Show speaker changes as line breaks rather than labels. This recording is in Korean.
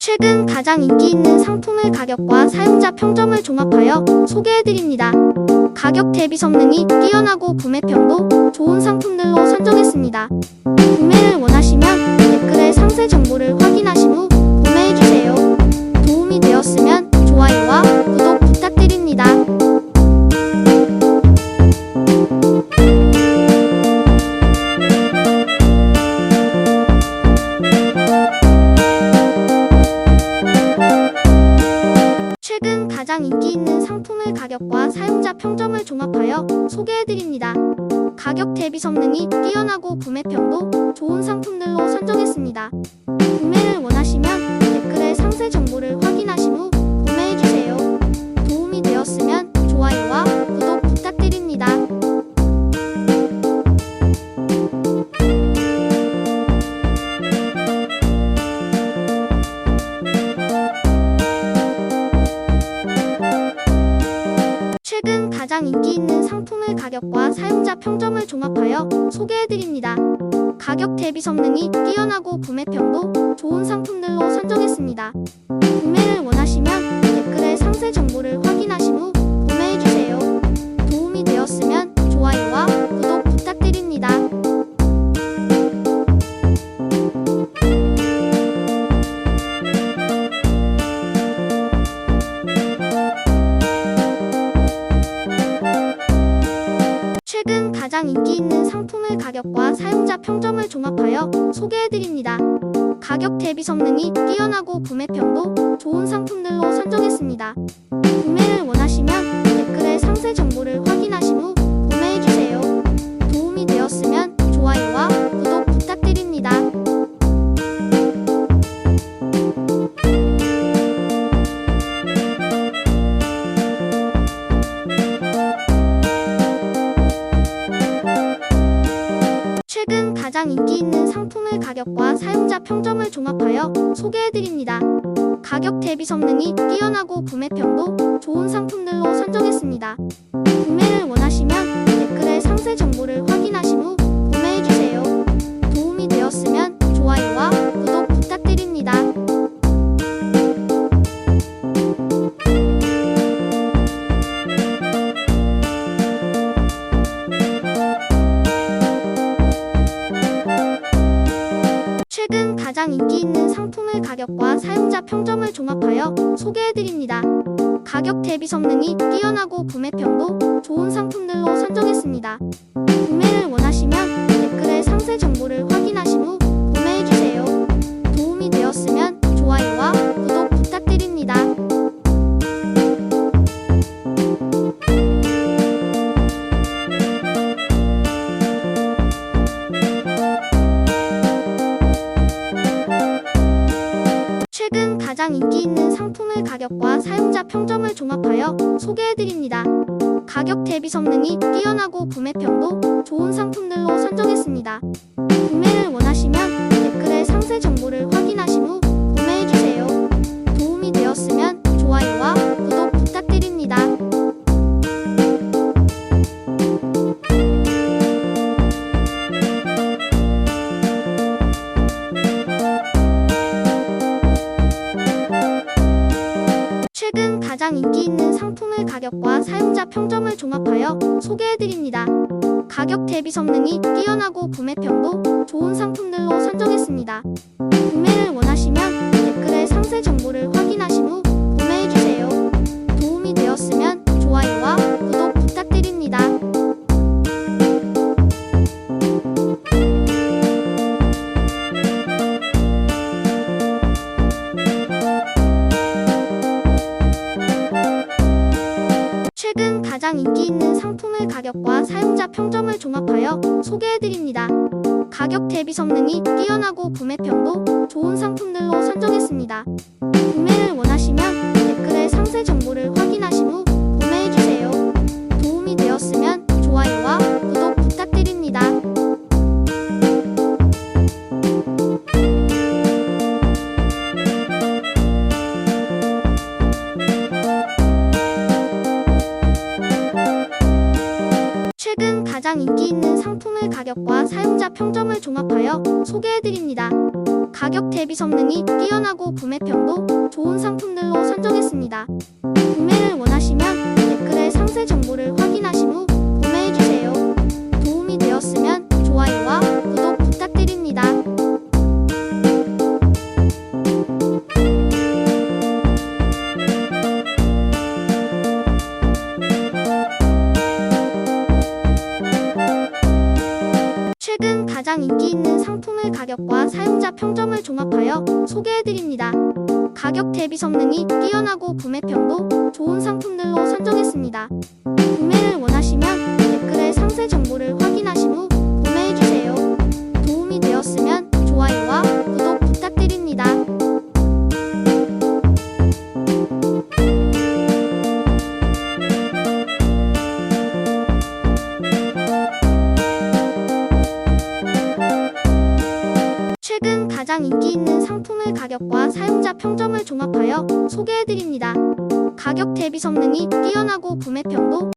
최근 가장 인기 있는 상품의 가격과 사용자 평점을 종합하여 소개해드립니다. 가격 대비 성능이 뛰어나고 구매평도 좋은 상품들로 선정했습니다. 구매를 원하시면 댓글에 상세 정보를 확인하신 후 구매해주세요. 도움이 되었으면 좋아요와 구독 부탁드립니다. 최근 가장 인기 있는 상품의 가격과 사용자 평점을 종합하여 소개해드립니다. 가격 대비 성능이 뛰어나고 구매평도 좋은 상품들로 선정했습니다. 구매를 원하시면 댓글에 상세 정보를 확인하신 후 구매해주세요. 도움이 되었으면 좋아요와 구독 부탁드립니다. 최근 가장 인기 있는 상품의 가격과 사용자 평점을 종합하여 소개해드립니다. 가격 대비 성능이 뛰어나고 구매평도 좋은 상품들로 선정했습니다. 구매를 원하시면 댓글에 상세 정보를 확인하신 후 구매해주세요. 도움이 되었으면 좋아요와 구독 부탁드립니다. 최근 가장 인기 있는 상품의 가격과 사용자 평점을 종합하여 소개해드립니다. 가격 대비 성능이 뛰어나고 구매평도 좋은 상품들로 선정했습니다. 구매를 원하시면 댓글에 상세 정보를 확인하신 후 구매해주세요. 도움이 되었으면 좋아요와 구독 부탁드립니다. 최근 가장 인기 있는 상품의 가격과 사용자 평점을 종합하여 소개해드립니다. 가격 대비 성능이 뛰어나고 구매평도 좋은 상품들로 선정했습니다. 구매를 원하시면 댓글에 상세 정보를 확인하신 후 구매해주세요. 도움이 되었으면 좋아요와 구독 부탁드립니다. 최근 가장 인기 있는 상품의 가격과 사용자 평점을 종합하여 소개해드립니다. 가격 대비 성능이 뛰어나고 구매평도 좋은 상품들로 선정했습니다. 구매를 원하시면 댓글에 상세 정보를 확인하신 후 구매해주세요. 도움이 되었으면 좋아요와 구독 부탁드립니다. 최근 가장 인기 있는 상품의 가격과 사용자 평점을 종합하여 소개해드립니다. 가격 대비 성능이 뛰어나고 구매평도 좋은 상품들로 선정했습니다. 구매를 원하시면 댓글에 상세 정보를 확인하신 후 구매해주세요. 도움이 되었으면 좋아요와 구독 부탁드립니다. 최근 가장 인기 있는 상품의 가격과 사용자 평점을 종합하여 소개해드립니다. 가격 대비 성능이 뛰어나고 구매평도 좋은 상품들로 선정했습니다. 구매를 원하시면 댓글에 상세 정보를 확인하신 후 구매해주세요. 도움이 되었으면 좋아요와 구독 부탁드립니다. 최근 가장 인기 있는 상품의 가격과 사용자 평점을 종합하여 소개해드립니다. 가격 대비 성능이 뛰어나고 구매평도 좋은 상품들로 선정했습니다. 구매를 원하시면 댓글에 상세 정보를 확인하신 후 구매해주세요. 도움이 되었으면 좋아요와 구독 부탁드립니다. 최근 가장 인기 있는 상품의 가격과 사용자 평점을 종합하여 소개해드립니다. 가격 대비 성능이 뛰어나고 구매평도 좋은 상품들로 선정했습니다. 구매를 원하시면 댓글에 상세 정보를 확인하신 후 구매해주세요. 도움이 되었으면 좋아요와 구독 부탁드립니다. 최근 가장 인기 있는 상품의 가격과 사용자 평점을 종합하여 소개해드립니다. 가격 대비 성능이 뛰어나고 구매평도 좋은 상품들로 선정했습니다. 구매를 원하시면 댓글에 상세 정보를 확인하신 후 구매해주세요. 도움이 되었으면 좋아요와 구독 부탁드립니다. 최근 가장 인기 있는 상품의 가격과 사용자 평점을 종합하여 소개해드립니다. 가격 대비 성능이 뛰어나고 구매평도